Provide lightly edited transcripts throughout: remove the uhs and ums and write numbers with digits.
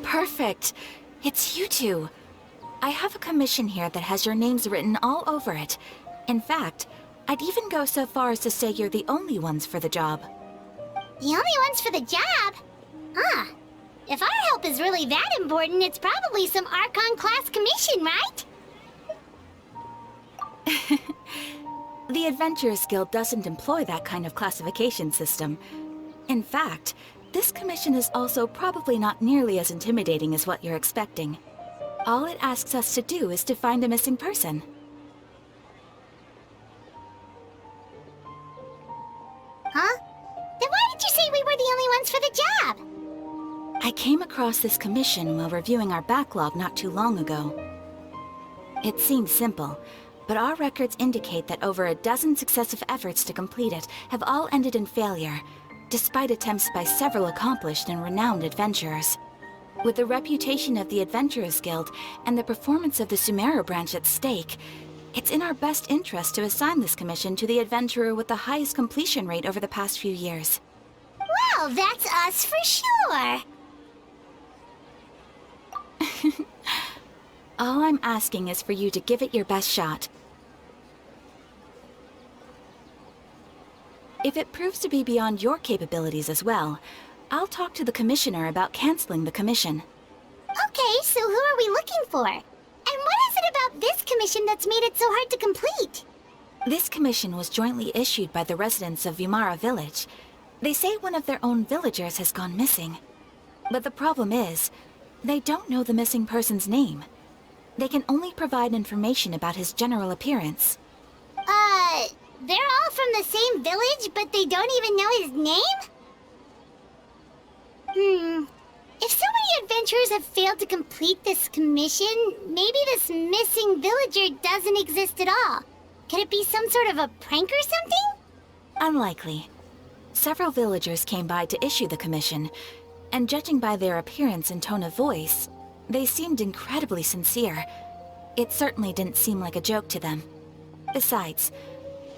Perfect. It's you two. I have a commission here that has your names written all over it. In fact, I'd even go so far as to say you're the only ones for the job. The only ones for the job? Huh. If our help is really that important, it's probably some Archon class commission, right? The Adventurers Guild doesn't employ that kind of classification system. In fact, this commission is also probably not nearly as intimidating as what you're expecting. All it asks us to do is to find a missing person. Huh? Then why did you say we were the only ones for the job? I came across this commission while reviewing our backlog not too long ago. It seems simple, but our records indicate that over a dozen successive efforts to complete it have all ended in failure, despite attempts by several accomplished and renowned adventurers. With the reputation of the Adventurers Guild and the performance of the Sumeru branch at stake, it's in our best interest to assign this commission to the adventurer with the highest completion rate over the past few years. Well, that's us for sure! All I'm asking is for you to give it your best shot. If it proves to be beyond your capabilities as well, I'll talk to the Commissioner about canceling the commission. Okay, so who are we looking for? And what is it about this commission that's made it so hard to complete? This commission was jointly issued by the residents of Vimara Village. They say one of their own villagers has gone missing. But the problem is, they don't know the missing person's name. They can only provide information about his general appearance. They're all from the same village, but they don't even know his name? If so many adventurers have failed to complete this commission, maybe this missing villager doesn't exist at all. Could it be some sort of a prank or something? Unlikely. Several villagers came by to issue the commission, and judging by their appearance and tone of voice, they seemed incredibly sincere. It certainly didn't seem like a joke to them. Besides,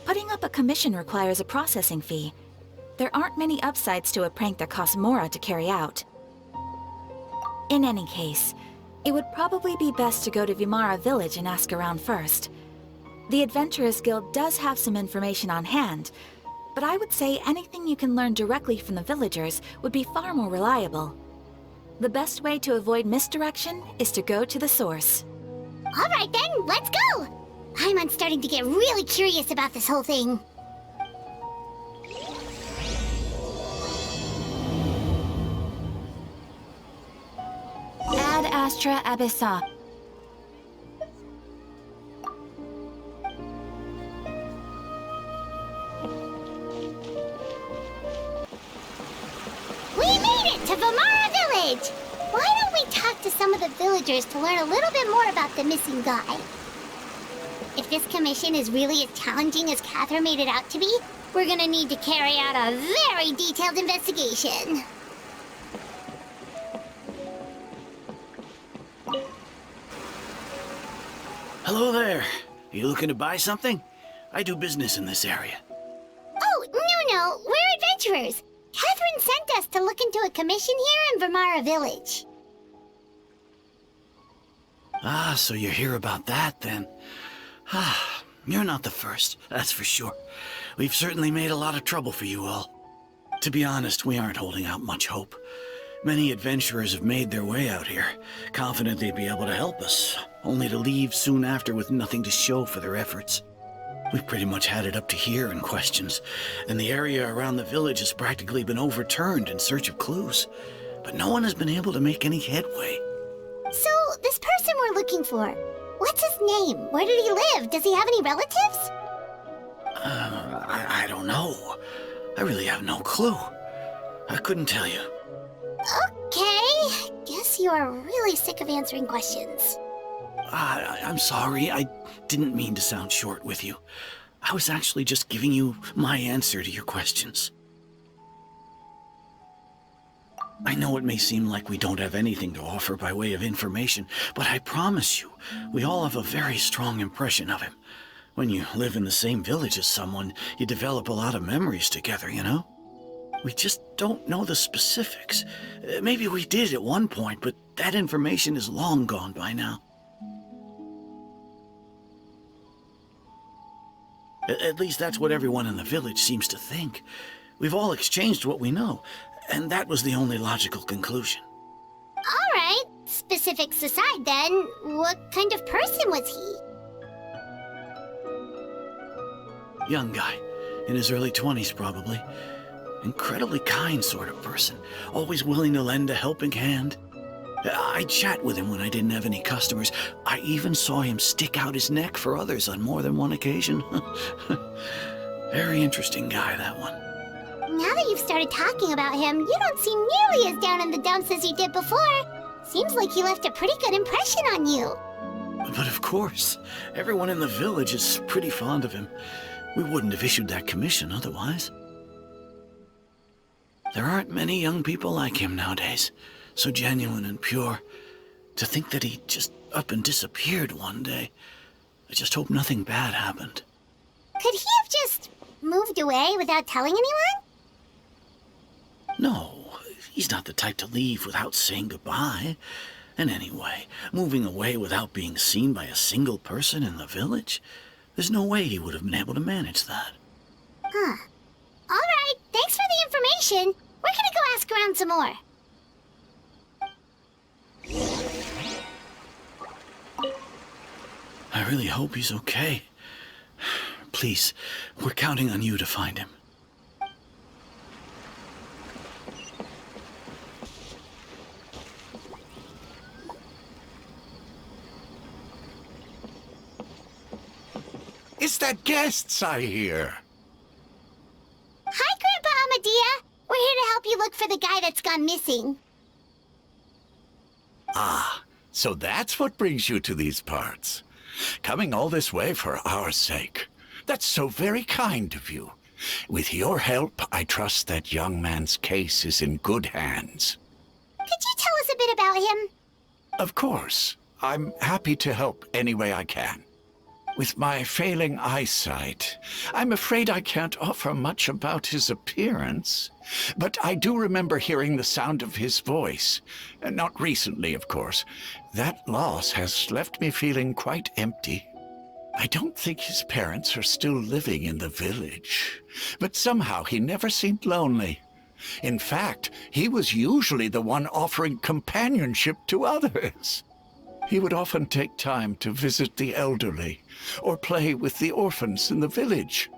putting up a commission requires a processing fee. There aren't many upsides to a prank that costs Mora to carry out. In any case, it would probably be best to go to Vimara Village and ask around first. The Adventurers Guild does have some information on hand, but I would say anything you can learn directly from the villagers would be far more reliable. The best way to avoid misdirection is to go to the source. All right then, let's go! I'm starting to get really curious about this whole thing. Ad Astra Abyssa. We made it to Vimara Village! Why don't we talk to some of the villagers to learn a little bit more about the missing guy? If this commission is really as challenging as Catherine made it out to be, we're gonna need to carry out a very detailed investigation. Hello there. You looking to buy something? I do business in this area. Oh, no, we're adventurers. Catherine sent us to look into a commission here in Vimara Village. Ah, so you're here about that, then. Ah, you're not the first, that's for sure. We've certainly made a lot of trouble for you all. To be honest, we aren't holding out much hope. Many adventurers have made their way out here, confident they'd be able to help us, only to leave soon after with nothing to show for their efforts. We've pretty much had it up to here in questions, and the area around the village has practically been overturned in search of clues. But no one has been able to make any headway. So, this person we're looking for, what's his name? Where did he live? Does he have any relatives? I don't know. I really have no clue. I couldn't tell you. Okay, guess you are really sick of answering questions. I'm sorry, I didn't mean to sound short with you. I was actually just giving you my answer to your questions. I know it may seem like we don't have anything to offer by way of information, but I promise you, we all have a very strong impression of him. When you live in the same village as someone, you develop a lot of memories together, you know? We just don't know the specifics. Maybe we did at one point, but that information is long gone by now. At least that's what everyone in the village seems to think. We've all exchanged what we know, and that was the only logical conclusion. All right, specifics aside then, what kind of person was he? Young guy, in his early 20s probably. Incredibly kind sort of person, always willing to lend a helping hand. I'd chat with him when I didn't have any customers. I even saw him stick out his neck for others on more than one occasion. Very interesting guy, that one. Now that you've started talking about him, you don't seem nearly as down in the dumps as you did before. Seems like he left a pretty good impression on you. But of course, everyone in the village is pretty fond of him. We wouldn't have issued that commission otherwise. There aren't many young people like him nowadays, so genuine and pure. To think that he just up and disappeared one day. I just hope nothing bad happened. Could he have just moved away without telling anyone? No, he's not the type to leave without saying goodbye. And anyway, moving away without being seen by a single person in the village? There's no way he would have been able to manage that. Huh. All right, thanks for the information. We're gonna go ask around some more. I really hope he's okay. Please, we're counting on you to find him. Is that guests I hear? Hi, Grandpa Amadea. We're here to help you look for the guy that's gone missing. Ah, so that's what brings you to these parts. Coming all this way for our sake. That's so very kind of you. With your help, I trust that young man's case is in good hands. Could you tell us a bit about him? Of course. I'm happy to help any way I can. With my failing eyesight, I'm afraid I can't offer much about his appearance. But I do remember hearing the sound of his voice. Not recently, of course. That loss has left me feeling quite empty. I don't think his parents are still living in the village. But somehow he never seemed lonely. In fact, he was usually the one offering companionship to others. He would often take time to visit the elderly or play with the orphans in the village.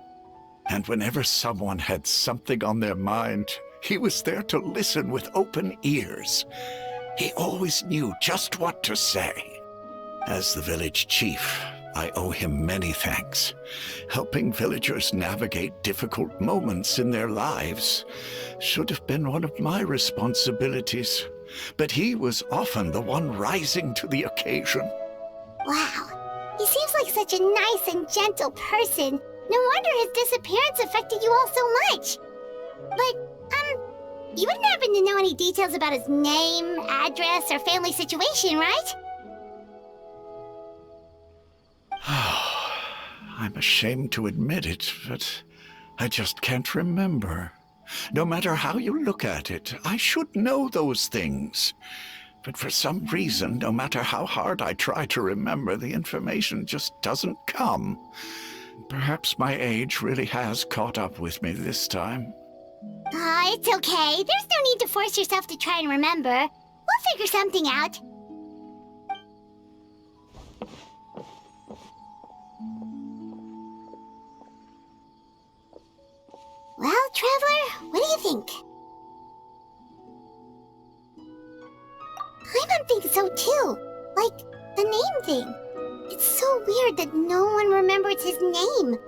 And whenever someone had something on their mind, he was there to listen with open ears. He always knew just what to say. As the village chief, I owe him many thanks. Helping villagers navigate difficult moments in their lives should have been one of my responsibilities. But he was often the one rising to the occasion. Wow, he seems like such a nice and gentle person. No wonder his disappearance affected you all so much. But, you wouldn't happen to know any details about his name, address, or family situation, right? I'm ashamed to admit it, but I just can't remember. No matter how you look at it, I should know those things. But for some reason, no matter how hard I try to remember, the information just doesn't come. Perhaps my age really has caught up with me this time. It's okay. There's no need to force yourself to try and remember. We'll figure something out. Well, Traveler, what do you think? I don't think so, too. Like, the name thing. It's so weird that no one remembers his name.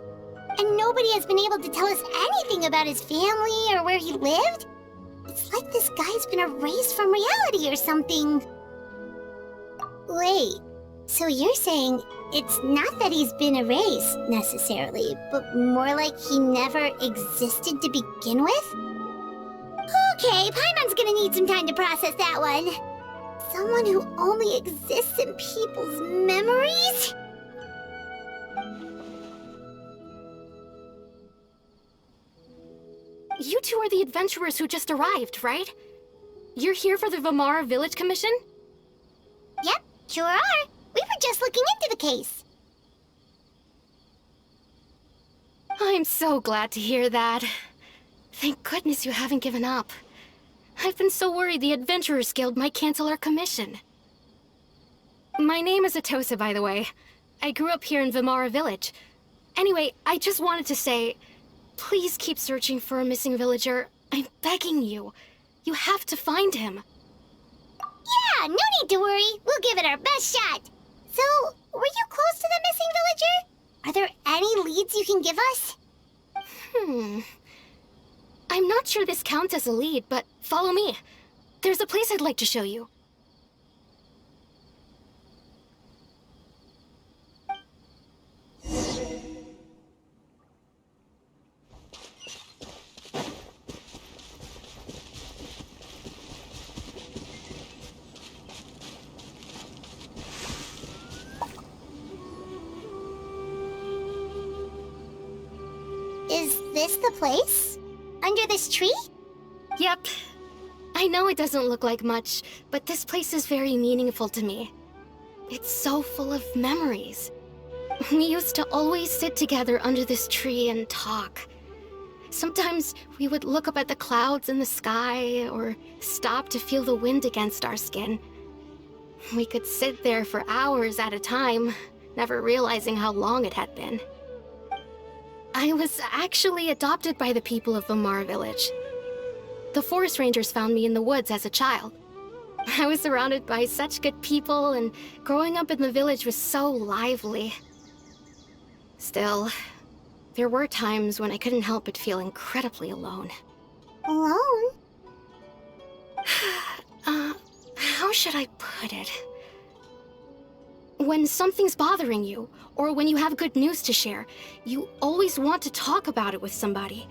And nobody has been able to tell us anything about his family or where he lived. It's like this guy's been erased from reality or something. Wait, so you're saying it's not that he's been erased, necessarily, but more like he never existed to begin with? Okay, Paimon's gonna need some time to process that one. Someone who only exists in people's memories? You two are the adventurers who just arrived, right? You're here for the Vamara Village Commission? Yep, sure are. We were just looking into the case. I'm so glad to hear that. Thank goodness you haven't given up. I've been so worried the Adventurers Guild might cancel our commission. My name is Atosa, by the way. I grew up here in Vamara Village. Anyway, I just wanted to say, please keep searching for a missing villager. I'm begging you. You have to find him. Yeah, no need to worry. We'll give it our best shot. So, were you close to the missing villager? Are there any leads you can give us? I'm not sure this counts as a lead, but follow me. There's a place I'd like to show you. Is this the place? Under this tree? Yep. I know it doesn't look like much, but this place is very meaningful to me. It's so full of memories. We used to always sit together under this tree and talk. Sometimes we would look up at the clouds in the sky, or stop to feel the wind against our skin. We could sit there for hours at a time, never realizing how long it had been. I was actually adopted by the people of Vamara Village. The forest rangers found me in the woods as a child. I was surrounded by such good people, and growing up in the village was so lively. Still, there were times when I couldn't help but feel incredibly alone. Alone? How should I put it? When something's bothering you, or when you have good news to share, you always want to talk about it with somebody.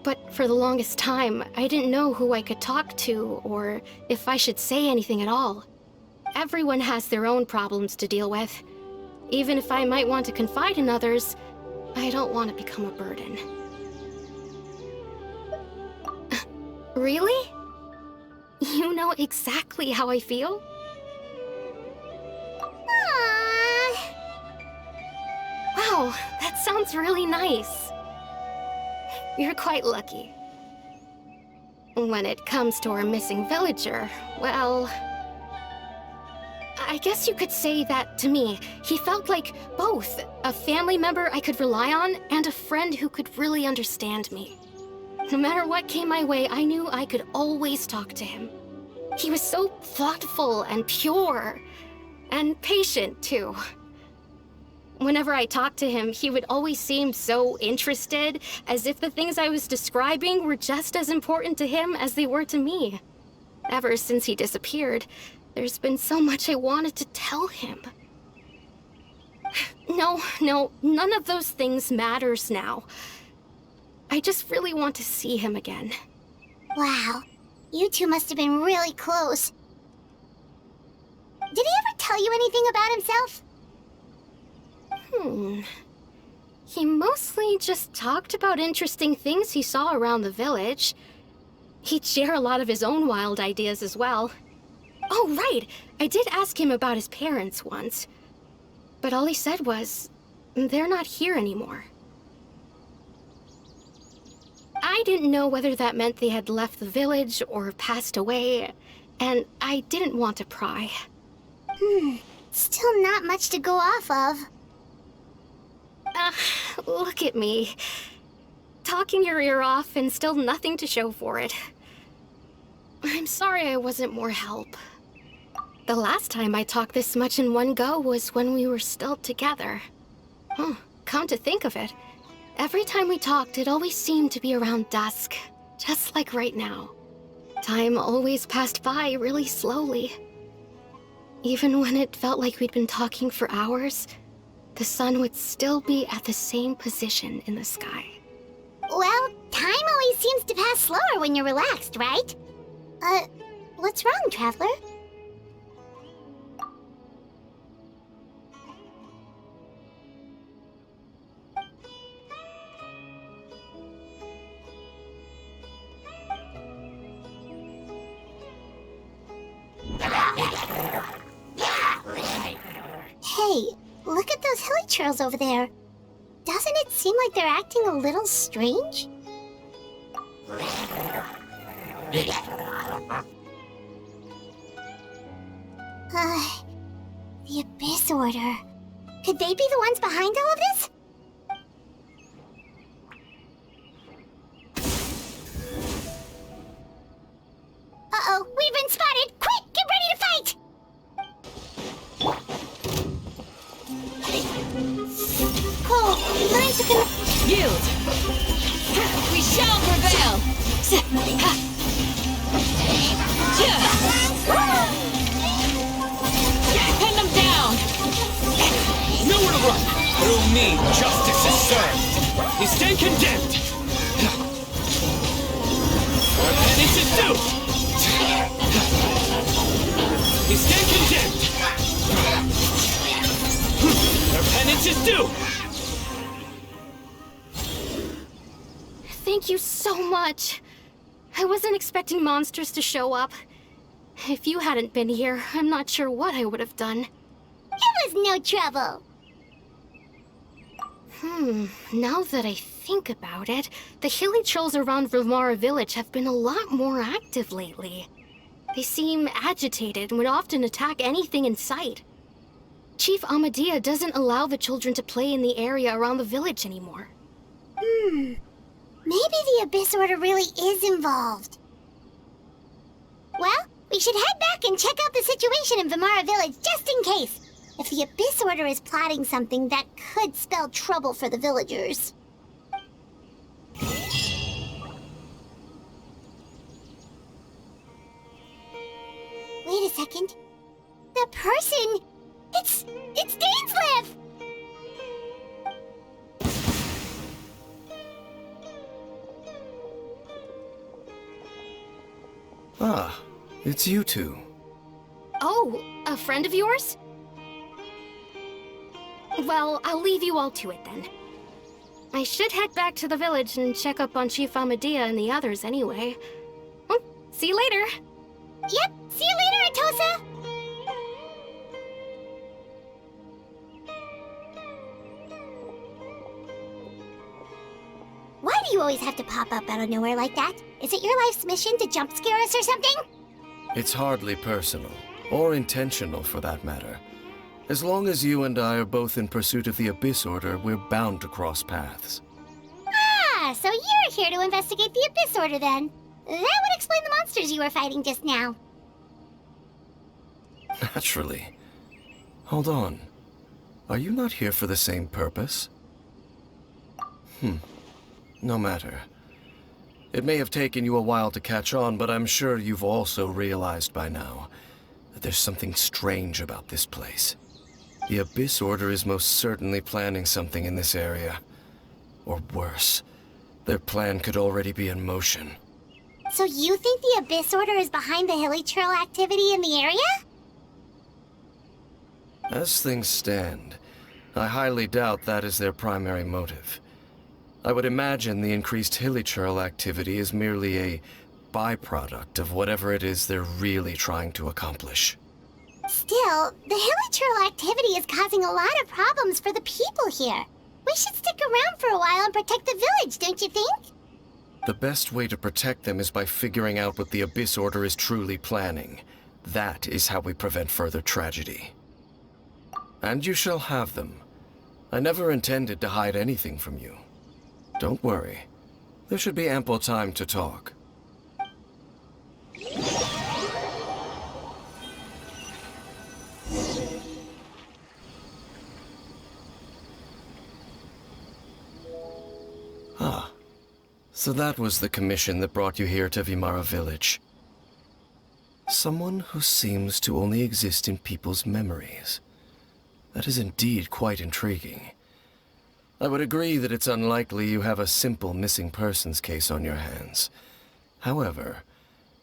But for the longest time, I didn't know who I could talk to, or if I should say anything at all. Everyone has their own problems to deal with. Even if I might want to confide in others, I don't want to become a burden. Really? You know exactly how I feel? Aww. Wow, that sounds really nice. You're quite lucky. When it comes to our missing villager, well, I guess you could say that to me. He felt like both a family member I could rely on and a friend who could really understand me. No matter what came my way, I knew I could always talk to him. He was so thoughtful and pure, and patient too. Whenever I talked to him, he would always seem so interested, as if the things I was describing were just as important to him as they were to me. Ever since he disappeared, there's been so much I wanted to tell him. No, none of those things matters now. I just really want to see him again. Wow, you two must have been really close. Did he ever tell you anything about himself? He mostly just talked about interesting things he saw around the village. He'd share a lot of his own wild ideas as well. Oh, right! I did ask him about his parents once. But all he said was, they're not here anymore. I didn't know whether that meant they had left the village or passed away, and I didn't want to pry. Still not much to go off of. Look at me. Talking your ear off and still nothing to show for it. I'm sorry I wasn't more help. The last time I talked this much in one go was when we were still together. Come to think of it, every time we talked, it always seemed to be around dusk, just like right now. Time always passed by really slowly. Even when it felt like we'd been talking for hours, the sun would still be at the same position in the sky. Well, time always seems to pass slower when you're relaxed, right? What's wrong, Traveler? Hey, look at those hilichurls over there. Doesn't it seem like they're acting a little strange? The Abyss Order. Could they be the ones behind all of this? Uh-oh, we've been spotted! Quick, get ready to fight! Cole, mine's gonna... Yield! We shall prevail! Pin them down! Nowhere to run! Through me, justice is served! They stand condemned! Their penance is due! They stand condemned! Their penance is due! Thank you so much. I wasn't expecting monsters to show up. If you hadn't been here, I'm not sure what I would have done. It was no trouble. Now that I think about it, the hilichurls around Vilmara village have been a lot more active lately. They seem agitated and would often attack anything in sight. Chief Amadea doesn't allow the children to play in the area around the village anymore. Maybe the Abyss Order really is involved. Well, we should head back and check out the situation in Vilmara village just in case. If the Abyss Order is plotting something that could spell trouble for the villagers. Wait a second. That person... It's Dainslev! Ah, it's you two. Oh, a friend of yours? Well, I'll leave you all to it then. I should head back to the village and check up on Chief Amadea and the others anyway. Well, see you later. Yep, see you later, Atosa! Why do you always have to pop up out of nowhere like that? Is it your life's mission to jump scare us or something? It's hardly personal, or intentional for that matter. As long as you and I are both in pursuit of the Abyss Order, we're bound to cross paths. Ah, so you're here to investigate the Abyss Order then. That would explain the monsters you were fighting just now. Naturally. Hold on. Are you not here for the same purpose? No matter. It may have taken you a while to catch on, but I'm sure you've also realized by now that there's something strange about this place. The Abyss Order is most certainly planning something in this area. Or worse, their plan could already be in motion. So you think the Abyss Order is behind the hilichurl activity in the area? As things stand, I highly doubt that is their primary motive. I would imagine the increased hilichurl activity is merely a byproduct of whatever it is they're really trying to accomplish. Still, the hilichurl activity is causing a lot of problems for the people here. We should stick around for a while and protect the village, don't you think? The best way to protect them is by figuring out what the Abyss Order is truly planning. That is how we prevent further tragedy. And you shall have them. I never intended to hide anything from you. Don't worry. There should be ample time to talk. Ah. So that was the commission that brought you here to Vilmara village. Someone who seems to only exist in people's memories. That is indeed quite intriguing. I would agree that it's unlikely you have a simple missing persons case on your hands. However,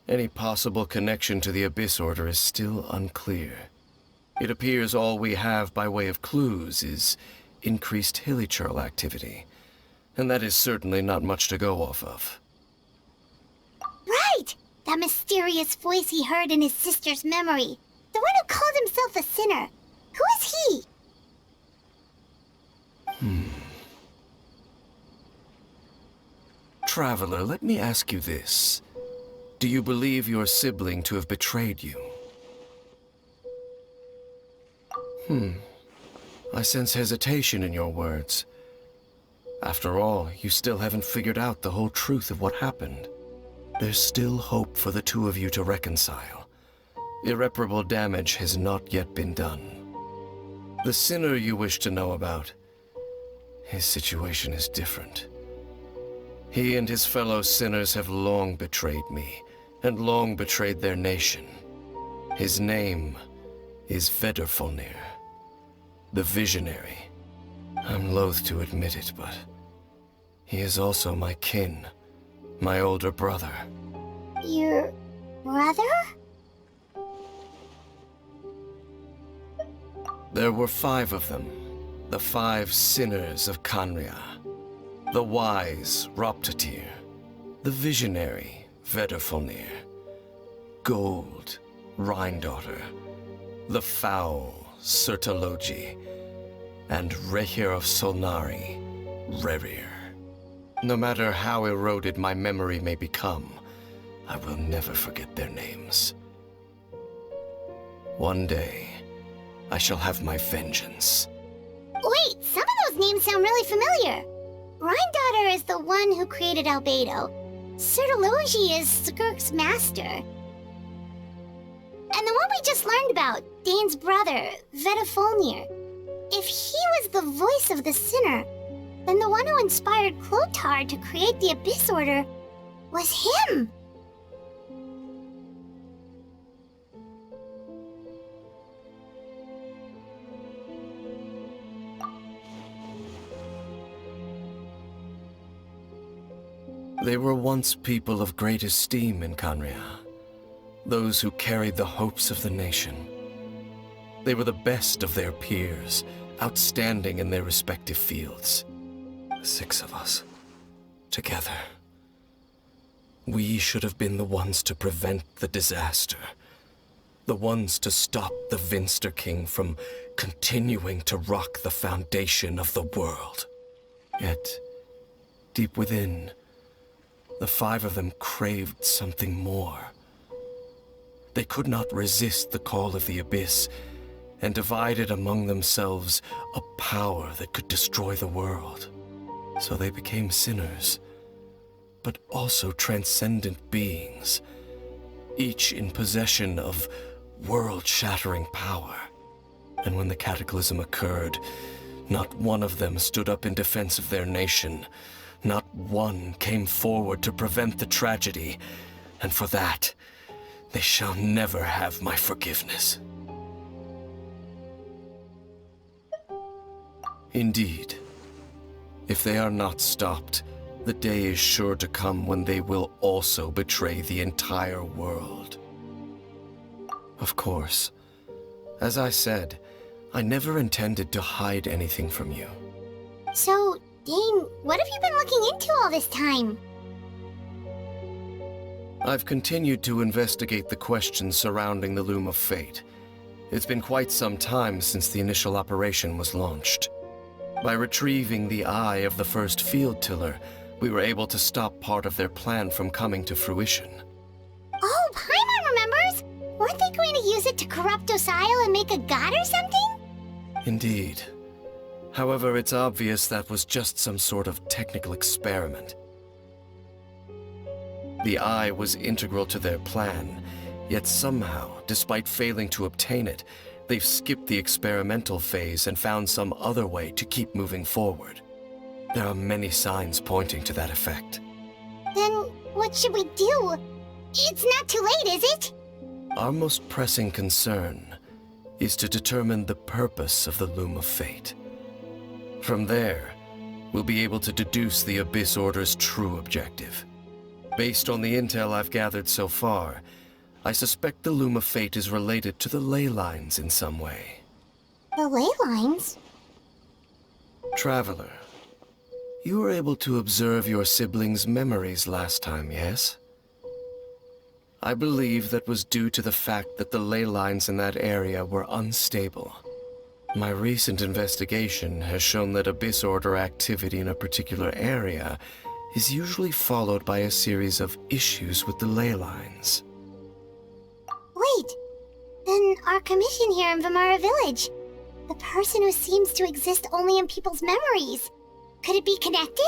any possible connection to the Abyss Order is still unclear. It appears all we have by way of clues is increased hilichurl activity, and that is certainly not much to go off of. Right! That mysterious voice he heard in his sister's memory. The one who called himself a sinner. Who is he? Traveler, let me ask you this. Do you believe your sibling to have betrayed you? I sense hesitation in your words. After all, you still haven't figured out the whole truth of what happened. There's still hope for the two of you to reconcile. Irreparable damage has not yet been done. The sinner you wish to know about, his situation is different. He and his fellow sinners have long betrayed me, and long betrayed their nation. His name is Vedrfolnir, the Visionary. I'm loath to admit it, but he is also my kin, my older brother. Your brother? There were 5 of them, the 5 sinners of Khaenri'ah. The wise Roptatyr, the visionary Vedrfolnir, Gold Rhindaughter, the foul Sertologi, and Rehir of Solnari, Rerir. No matter how eroded my memory may become, I will never forget their names. One day, I shall have my vengeance. Wait, some of those names sound really familiar. Rhindaughter is the one who created Albedo. Sertologi is Skirk's master. And the one we just learned about, Dane's brother, Vedrfolnir. If he was the voice of the sinner, then the one who inspired Clothar to create the Abyss Order was him. They were once people of great esteem in Khaenri'ah, those who carried the hopes of the nation. They were the best of their peers, outstanding in their respective fields. 6 of us, together. We should have been the ones to prevent the disaster, the ones to stop the Vinster King from continuing to rock the foundation of the world. Yet, deep within, the 5 of them craved something more. They could not resist the call of the Abyss, and divided among themselves a power that could destroy the world. So they became sinners, but also transcendent beings, each in possession of world-shattering power. And when the cataclysm occurred, not one of them stood up in defense of their nation. Not one came forward to prevent the tragedy, and for that, they shall never have my forgiveness. Indeed, if they are not stopped, the day is sure to come when they will also betray the entire world. Of course, as I said, I never intended to hide anything from you. So, Dane, what have you been looking into all this time? I've continued to investigate the questions surrounding the Loom of Fate. It's been quite some time since the initial operation was launched. By retrieving the eye of the first field tiller, we were able to stop part of their plan from coming to fruition. Oh, Paimon remembers! Weren't they going to use it to corrupt Osile and make a god or something? Indeed. However, it's obvious that was just some sort of technical experiment. The eye was integral to their plan, yet somehow, despite failing to obtain it, they've skipped the experimental phase and found some other way to keep moving forward. There are many signs pointing to that effect. Then, what should we do? It's not too late, is it? Our most pressing concern is to determine the purpose of the Loom of Fate. From there, we'll be able to deduce the Abyss Order's true objective. Based on the intel I've gathered so far, I suspect the Loom of Fate is related to the ley lines in some way. The ley lines? Traveler, you were able to observe your siblings' memories last time, yes? I believe that was due to the fact that the ley lines in that area were unstable. My recent investigation has shown that Abyss Order activity in a particular area is usually followed by a series of issues with the ley lines. Wait, then our commission here in Vamara Village, the person who seems to exist only in people's memories, could it be connected?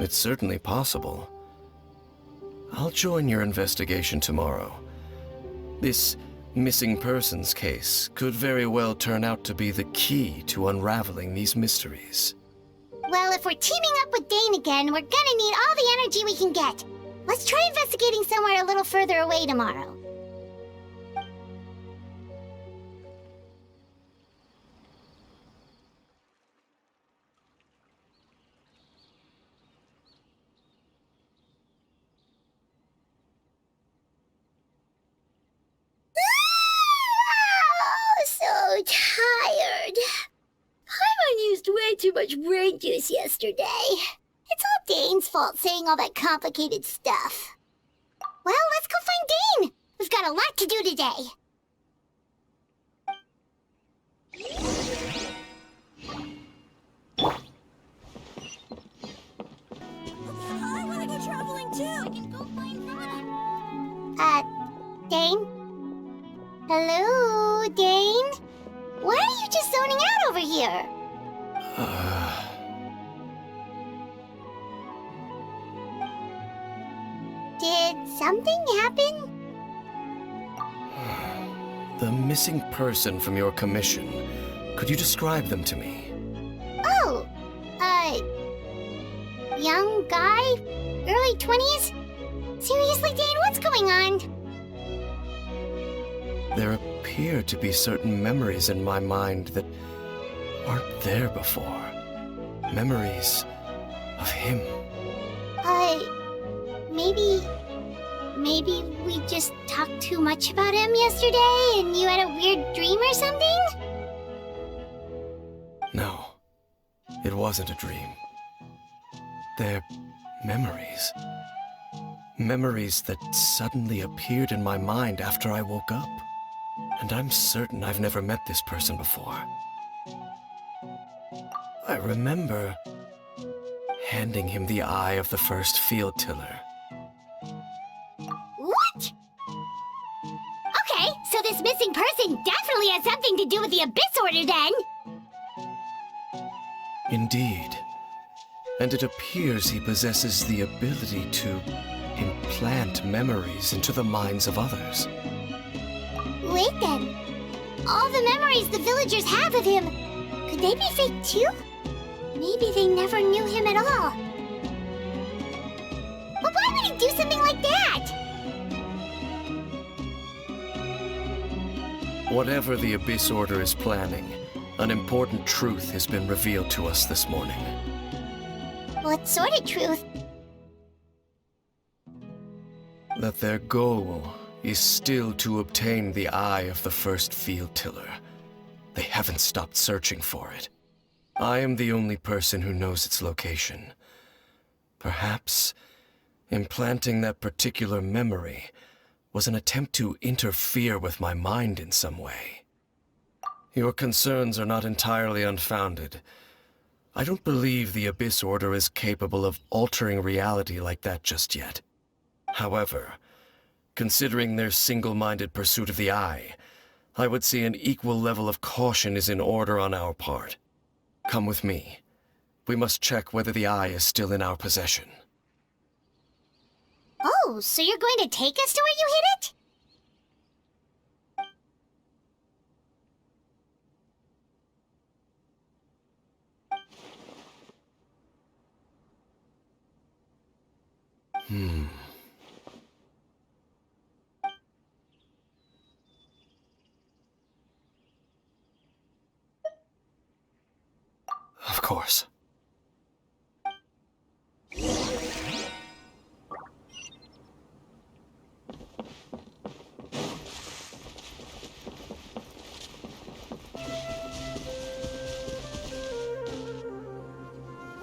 It's certainly possible. I'll join your investigation tomorrow. This missing persons case could very well turn out to be the key to unraveling these mysteries. Well, if we're teaming up with Dane again, we're gonna need all the energy we can get. Let's try investigating somewhere a little further away tomorrow. So tired. Paimon used way too much brain juice yesterday. It's all Dane's fault saying all that complicated stuff. Well, let's go find Dane. We've got a lot to do today. I want to go traveling too. I can go find Dane? Hello, Dane? Why are you just zoning out over here? Did something happen? The missing person from your commission. Could you describe them to me? Oh, young guy? Early 20s? Seriously, Dane, what's going on? There appear to be certain memories in my mind that aren't there before. Memories of him. Maybe we just talked too much about him yesterday and you had a weird dream or something? No, it wasn't a dream. They're memories. Memories that suddenly appeared in my mind after I woke up. And I'm certain I've never met this person before. I remember handing him the eye of the first field tiller. What? Okay, so this missing person definitely has something to do with the Abyss Order then! Indeed. And it appears he possesses the ability to implant memories into the minds of others. Wait then. All the memories the villagers have of him, could they be fake too? Maybe they never knew him at all. But why would he do something like that? Whatever the Abyss Order is planning, an important truth has been revealed to us this morning. What sort of truth? That their goal is still to obtain the eye of the first field tiller. They haven't stopped searching for it. I am the only person who knows its location. Perhaps implanting that particular memory was an attempt to interfere with my mind in some way. Your concerns are not entirely unfounded. I don't believe the Abyss Order is capable of altering reality like that just yet. However, considering their single-minded pursuit of the eye, I would say an equal level of caution is in order on our part. Come with me. We must check whether the eye is still in our possession. Oh, so you're going to take us to where you hid it? Of course.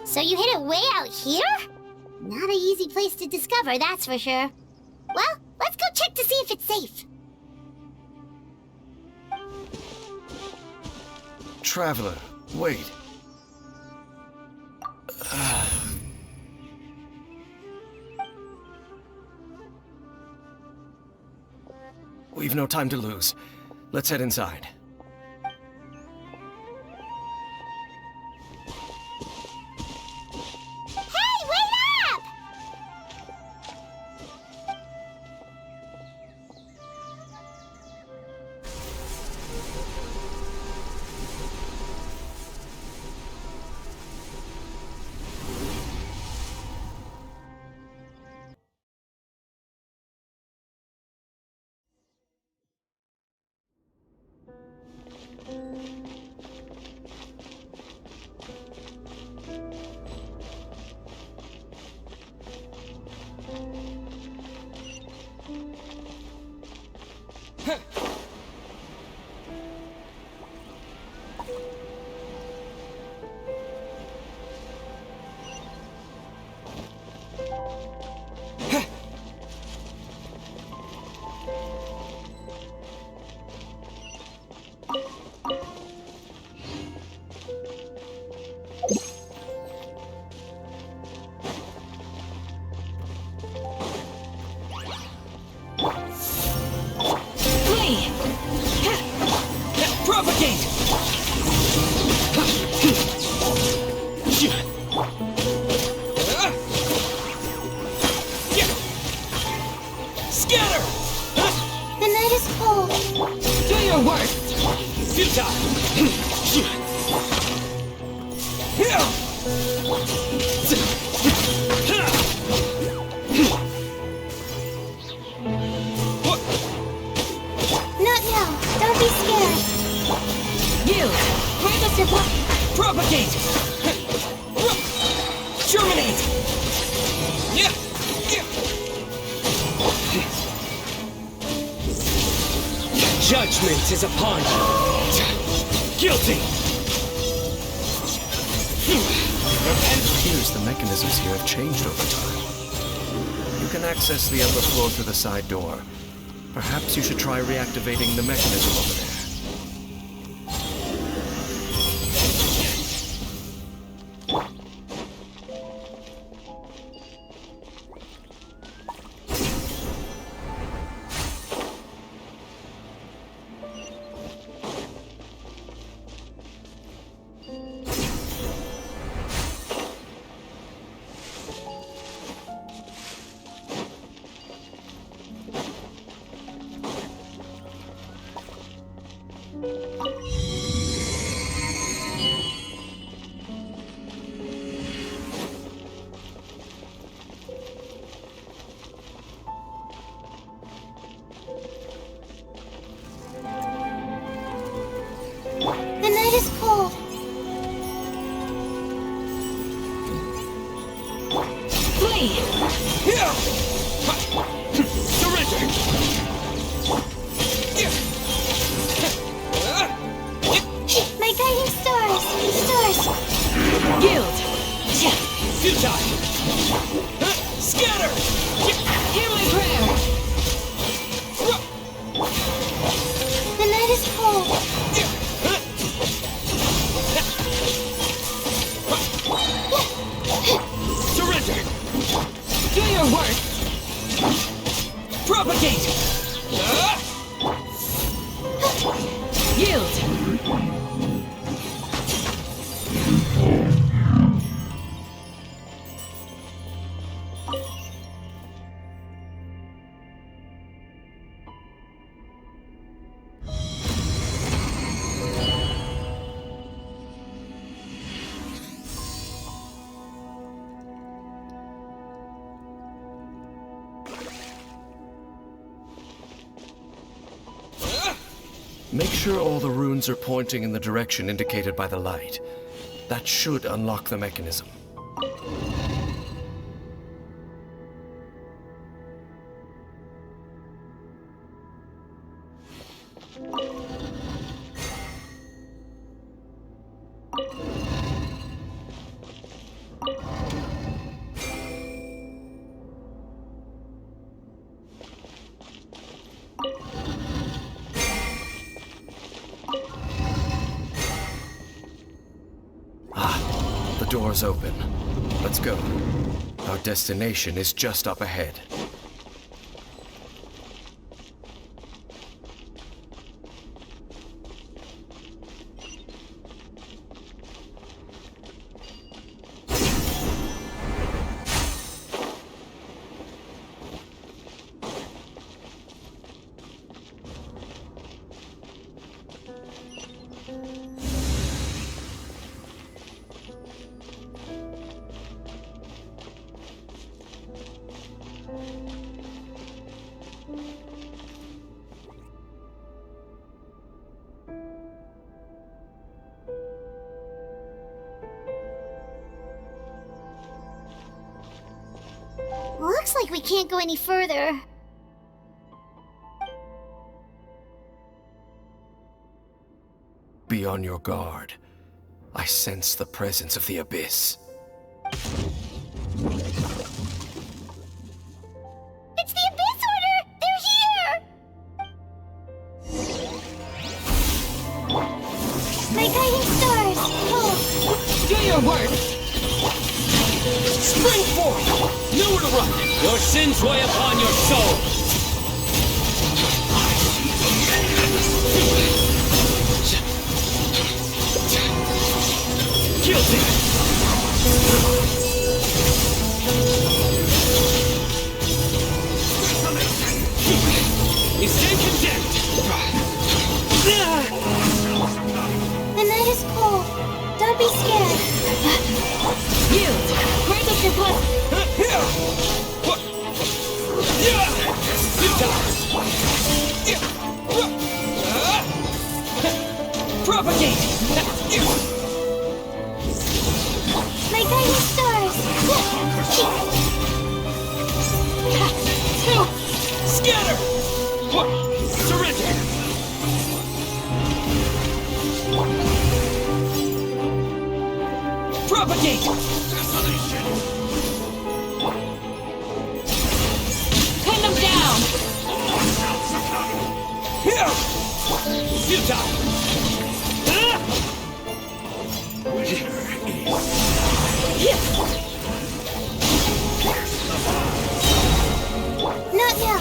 So you hid it way out here? Not an easy place to discover, that's for sure. Well, let's go check to see if it's safe. Traveler, wait. We've no time to lose. Let's head inside. Hey, wait up! Propagate! Scatter! The night is cold. Do your worst! Futile! Not now. Don't be scared. You! Grant us your blood! Propagate! Germinate! Judgment is upon you! Guilty! It appears the mechanisms here have changed over time. You can access the upper floor through the side door. Perhaps you should try reactivating the mechanism over there. The night is cold. Flee! Surrender! My guiding stars. Stars. Yield! Futile! Scatter! Hear my prayer! The night is cold. Surrender! Do your worst! Propagate! Yield! Make sure all the runes are pointing in the direction indicated by the light. That should unlock the mechanism. The door's open. Let's go. Our destination is just up ahead. Looks like we can't go any further. Be on your guard. I sense the presence of the Abyss. It's the Abyss Order! They're here! My guiding stars! Oh, Do your work! Spring forth! Nowhere to run! Your sins weigh upon your soul! Guilty! You stand condemned! the night is cold. Don't be scared. You! Grant us your blessing! Propagate! My guiding stars! Scatter! Surrender! Propagate! Pin them down! Futile! Not now.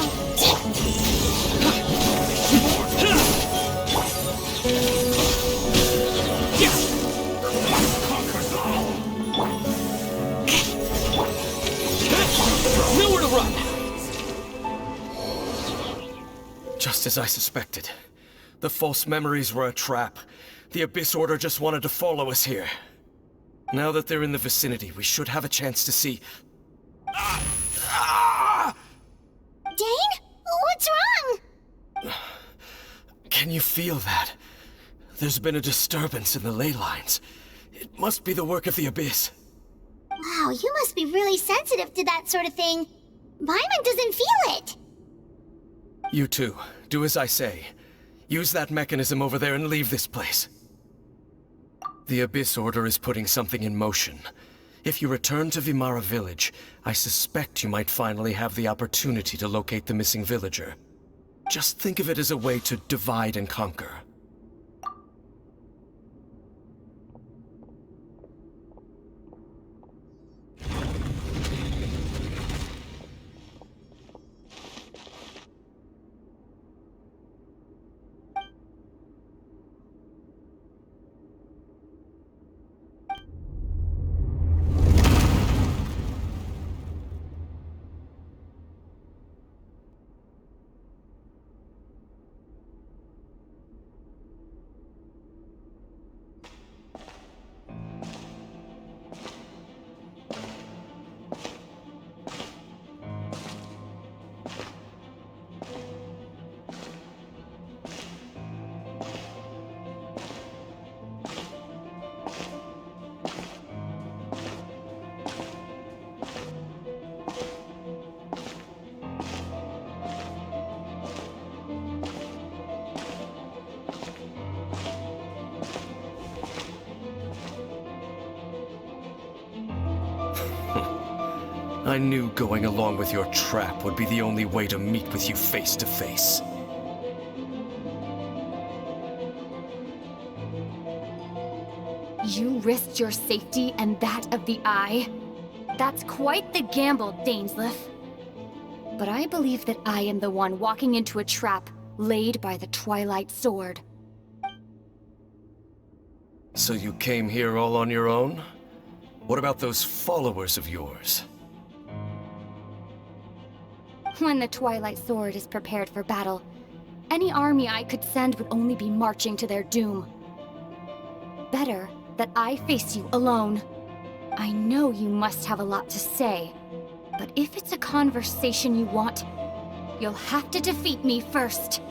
Nowhere to run! Just as I suspected. The false memories were a trap. The Abyss Order just wanted to follow us here. Now that they're in the vicinity, we should have a chance to see... Dane? What's wrong? Can you feel that? There's been a disturbance in the ley lines. It must be the work of the Abyss. Wow, you must be really sensitive to that sort of thing. Paimon doesn't feel it. You too. Do as I say. Use that mechanism over there and leave this place. The Abyss Order is putting something in motion. If you return to Vimara Village, I suspect you might finally have the opportunity to locate the missing villager. Just think of it as a way to divide and conquer. I knew going along with your trap would be the only way to meet with you face to face. You risked your safety and that of the Eye? That's quite the gamble, Dainsleif. But I believe that I am the one walking into a trap laid by the Twilight Sword. So you came here all on your own? What about those followers of yours? When the Twilight Sword is prepared for battle, any army I could send would only be marching to their doom. Better that I face you alone. I know you must have a lot to say, but if it's a conversation you want, you'll have to defeat me first.